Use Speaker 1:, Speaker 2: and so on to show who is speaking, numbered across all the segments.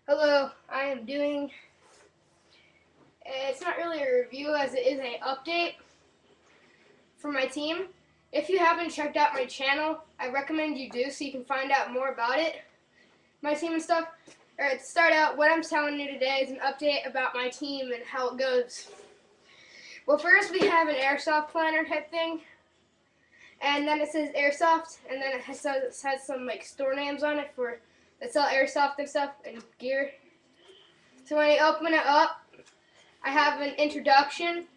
Speaker 1: Hello, I am doing, it's not really a review as it is an update for my team. If you haven't checked out my channel, I recommend you do so you can find out more about it, my team and stuff. Alright, to start out, what I'm telling you today is an update about my team and how it goes. Well, first we have an airsoft planner type thing, and then it says airsoft, and then it has some like store names on it for that sell airsoft and stuff and gear. So when I open it up, I have an introduction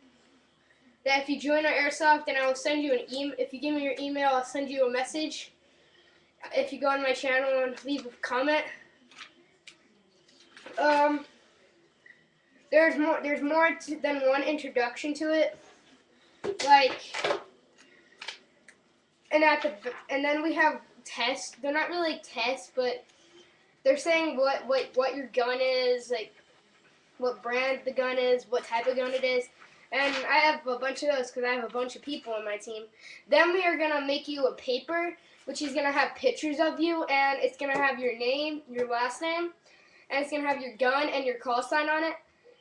Speaker 1: that if you join our airsoft, then I will send you an email. If you give me your email, I'll send you a message. If you go on my channel and leave a comment. There's more than one introduction to it. And then we have tests. They're not really tests, but they're saying what your gun is, like what brand the gun is, what type of gun it is. And I have a bunch of those because I have a bunch of people on my team. Then we are going to make you a paper, which is going to have pictures of you, and it's going to have your name, your last name, and it's going to have your gun and your call sign on it.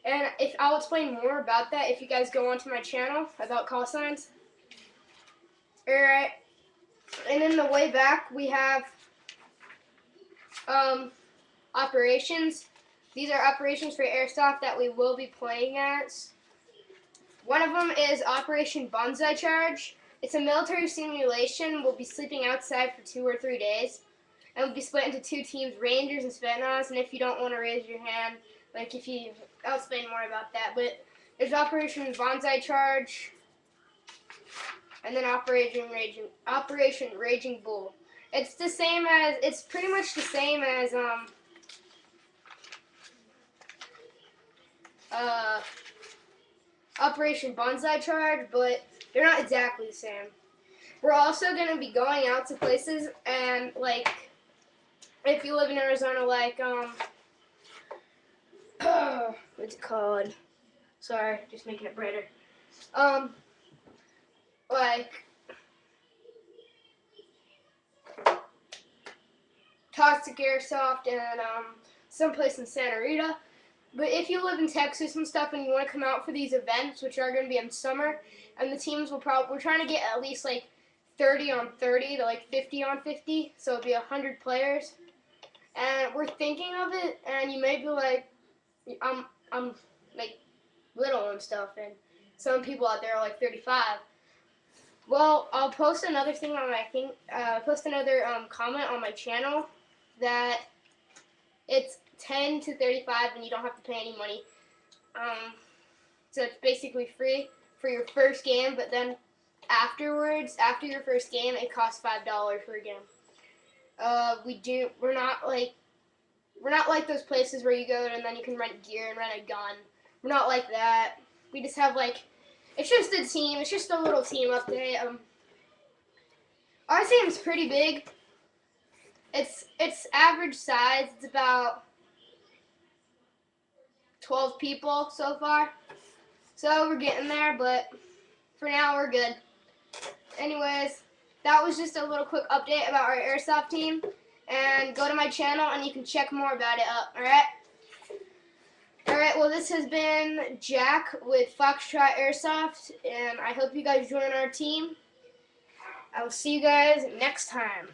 Speaker 1: And I'll explain more about that if you guys go onto my channel about call signs. Alright, and in the way back we have operations. These are operations for airsoft that we will be playing as. One of them is Operation Bonsai Charge. It's a military simulation. We'll be sleeping outside for 2 or 3 days. And we'll be split into 2 teams, Rangers and Spetsnaz. And if you don't want to raise your hand, I'll explain more about that. But there's Operation Bonsai Charge, and then Operation Raging Bull. It's pretty much the same as Operation Bonsai Charge, but they're not exactly the same. We're also going to be going out to places, and if you live in Arizona, what's it called? Sorry, just making it brighter. Toxic Airsoft and someplace in Santa Rita. But if you live in Texas and stuff and you want to come out for these events, which are going to be in summer, and the teams we're trying to get at least 30 on 30 to 50 on 50, so it'll be 100 players. And we're thinking of it, and you may be like, I'm little and stuff, and some people out there are 35. Well, I'll post another thing on my comment on my channel that it's 10 to 35 and you don't have to pay any money. So it's basically free for your first game, but then afterwards, after your first game, it costs $5 for a game. We're not like those places where you go and then you can rent gear and rent a gun. We're not like that. We just have it's just a team. It's just a little team update. Our team's pretty big. It's average size. It's about 12 people so far. So we're getting there, but for now we're good. Anyways, that was just a little quick update about our airsoft team. And go to my channel and you can check more about it up, alright? Alright, well this has been Jack with Foxtrot Airsoft, and I hope you guys join our team. I will see you guys next time.